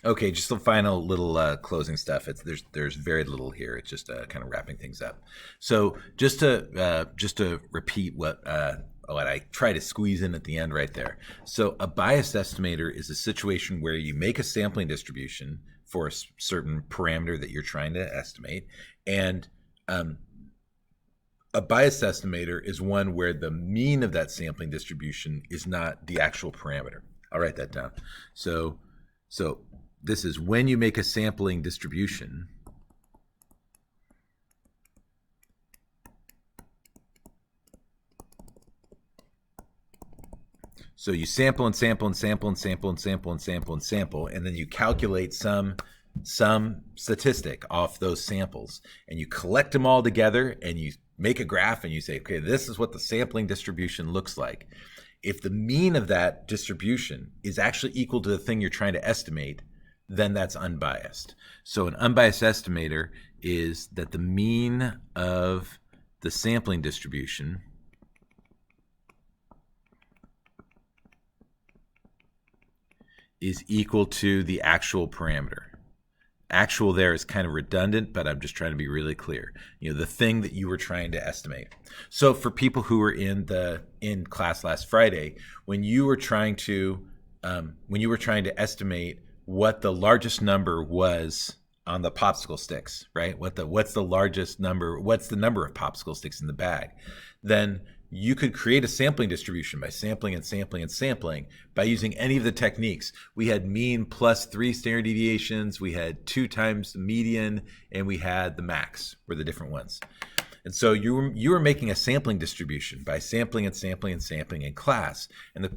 Okay, just the final little closing stuff. There's very little here. It's just kind of wrapping things up. So just to repeat what I try to squeeze in at the end right there. So a biased estimator is a situation where you make a sampling distribution for a certain parameter that you're trying to estimate, and a biased estimator is one where the mean of that sampling distribution is not the actual parameter. I'll write that down. So this is when you make a sampling distribution, so you sample and sample and sample and sample and sample and sample and sample, and then you calculate some statistic off those samples, and you collect them all together, and you make a graph, and you say, okay, this is what the sampling distribution looks like. If the mean of that distribution is actually equal to the thing you're trying to estimate, then that's unbiased. So an unbiased estimator is that the mean of the sampling distribution is equal to the actual parameter. Actual there is kind of redundant, but I'm just trying to be really clear. The thing that you were trying to estimate. So for people who were in class last Friday, when you were trying to estimate what the largest number was on the popsicle sticks, right? What's the largest number? What's the number of popsicle sticks in the bag? Then you could create a sampling distribution by sampling and sampling and sampling by using any of the techniques. We had mean plus 3 standard deviations, we had 2 times the median, and we had the max were the different ones. And so you were making a sampling distribution by sampling and sampling and sampling in class. An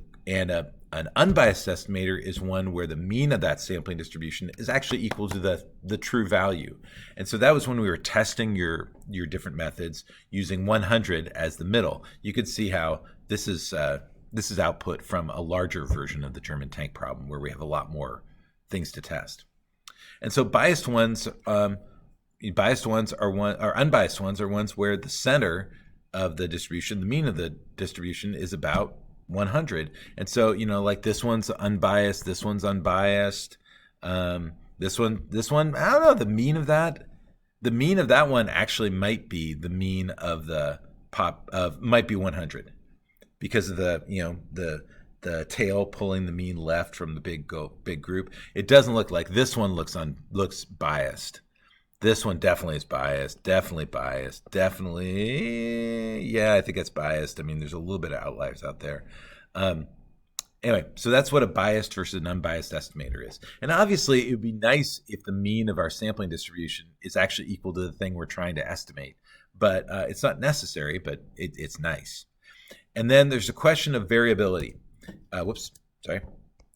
unbiased estimator is one where the mean of that sampling distribution is actually equal to the true value. And so that was when we were testing your different methods using 100 as the middle. You could see how this is output from a larger version of the German tank problem where we have a lot more things to test. And so unbiased ones are ones where the center of the distribution, the mean of the distribution, is about 100. And so, like this one's unbiased, this one's unbiased. This one, I don't know, the mean of that one actually might be the mean of might be 100 because of the tail pulling the mean left from the big group. It doesn't look like this one looks biased. This one definitely is biased, definitely biased, definitely, yeah, I think it's biased. I mean, there's a little bit of outliers out there. Anyway, so that's what a biased versus an unbiased estimator is. And obviously, it would be nice if the mean of our sampling distribution is actually equal to the thing we're trying to estimate. But it's not necessary, but it's nice. And then there's a question of variability.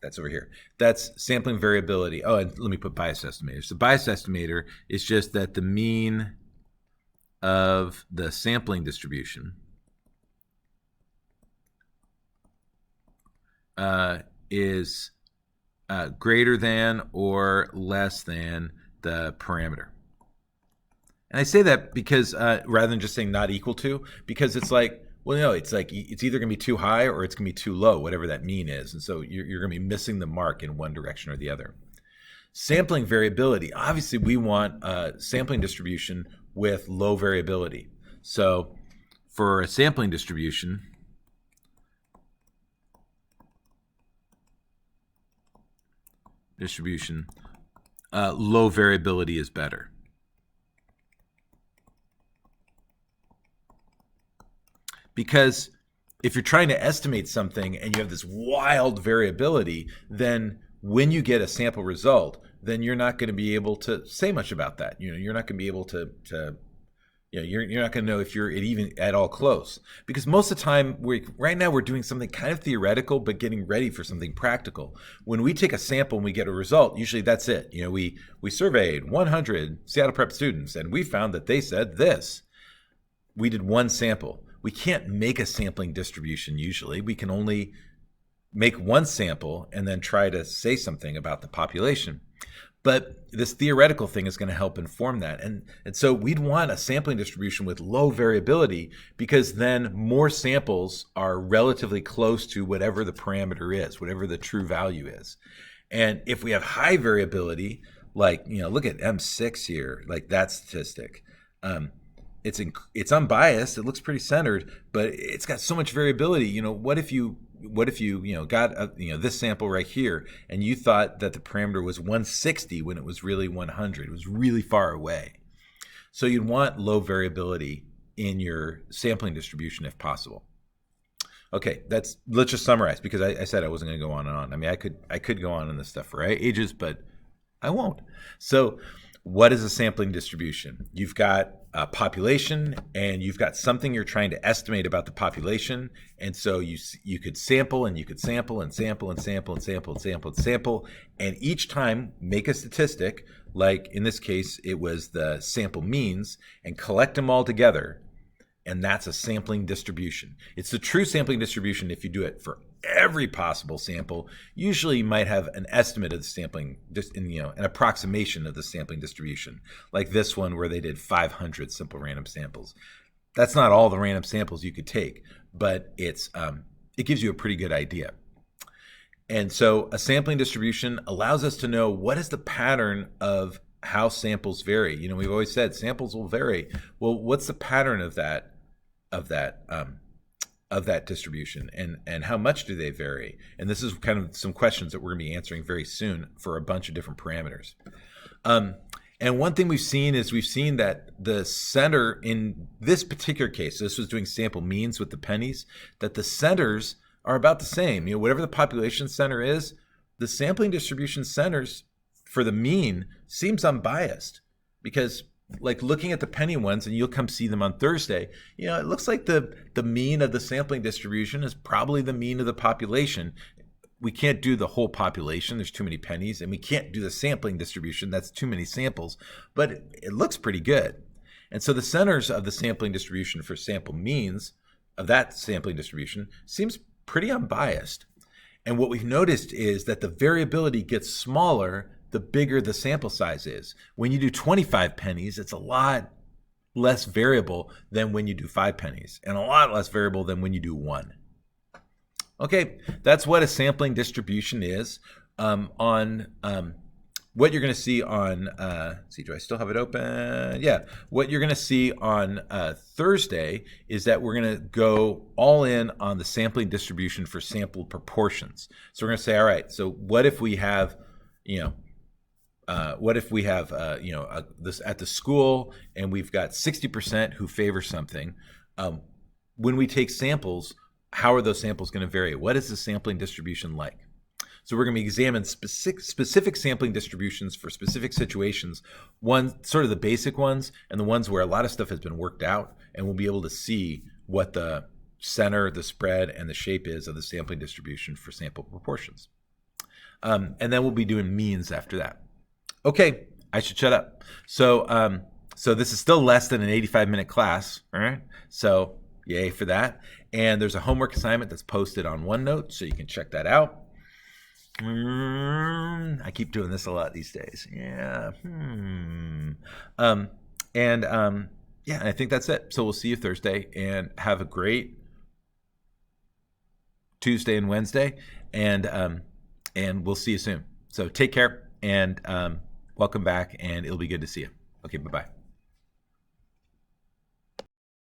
That's over here. That's sampling variability. Oh, and let me put bias estimator. So bias estimator is just that the mean of the sampling distribution is greater than or less than the parameter. And I say that because rather than just saying not equal to, because it's like, well, no, it's like it's either going to be too high or it's going to be too low, whatever that mean is. And so you're going to be missing the mark in one direction or the other. Sampling variability. Obviously, we want a sampling distribution with low variability. So for a sampling distribution, low variability is better. Because if you're trying to estimate something and you have this wild variability, then when you get a sample result, then you're not going to be able to say much about that. You're not going to be able to you're not going to know if you're even at all close. Because most of the time, right now we're doing something kind of theoretical, but getting ready for something practical. When we take a sample and we get a result, usually that's it. We surveyed 100 Seattle Prep students, and we found that they said this. We did one sample. We can't make a sampling distribution usually. We can only make one sample and then try to say something about the population. But this theoretical thing is going to help inform that. And so we'd want a sampling distribution with low variability because then more samples are relatively close to whatever the parameter is, whatever the true value is. And if we have high variability, like, look at M6 here, like that statistic. It's unbiased. It looks pretty centered, but it's got so much variability. What if you got this sample right here, and you thought that the parameter was 160 when it was really 100. It was really far away. So you'd want low variability in your sampling distribution if possible. Okay, let's just summarize, because I said I wasn't going to go on and on. I mean, I could go on this stuff for ages, but I won't. So what is a sampling distribution? You've got a population, and you've got something you're trying to estimate about the population. And so you could sample, and you could sample and sample and sample and sample and sample and sample, and each time make a statistic, like in this case, it was the sample means, and collect them all together. And that's a sampling distribution. It's the true sampling distribution if you do it for every possible sample. Usually you might have an estimate of the sampling, just an approximation of the sampling distribution, like this one where they did 500 simple random samples. That's not all the random samples you could take, but it gives you a pretty good idea. And so a sampling distribution allows us to know what is the pattern of how samples vary. We've always said samples will vary. Well, what's the pattern of that distribution, and how much do they vary? And this is kind of some questions that we're going to be answering very soon for a bunch of different parameters. And one thing we've seen that the center in this particular case, this was doing sample means with the pennies, that the centers are about the same. Whatever the population center is, the sampling distribution centers for the mean seems unbiased, because like looking at the penny ones, and you'll come see them on Thursday, it looks like the mean of the sampling distribution is probably the mean of the population. We can't do the whole population, there's too many pennies, and we can't do the sampling distribution, that's too many samples, but it looks pretty good. And so the centers of the sampling distribution for sample means of that sampling distribution seems pretty unbiased. And what we've noticed is that the variability gets smaller the bigger the sample size is. When you do 25 pennies, it's a lot less variable than when you do 5 pennies, and a lot less variable than when you do 1. Okay, that's what a sampling distribution is. What you're going to see on, do I still have it open? Yeah, what you're going to see on Thursday is that we're going to go all in on the sampling distribution for sampled proportions. So we're going to say, all right, so what if we have, this at the school, and we've got 60% who favor something. When we take samples, how are those samples going to vary? What is the sampling distribution like? So we're going to examine specific sampling distributions for specific situations, one sort of the basic ones, and the ones where a lot of stuff has been worked out, and we'll be able to see what the center, the spread, and the shape is of the sampling distribution for sample proportions. And then we'll be doing means after that. Okay, I should shut up. So this is still less than an 85-minute class, all right? So yay for that. And there's a homework assignment that's posted on OneNote, so you can check that out. I keep doing this a lot these days. Yeah. And I think that's it. So we'll see you Thursday, and have a great Tuesday and Wednesday, and we'll see you soon. So take care, and welcome back, and it'll be good to see you. Okay, bye-bye.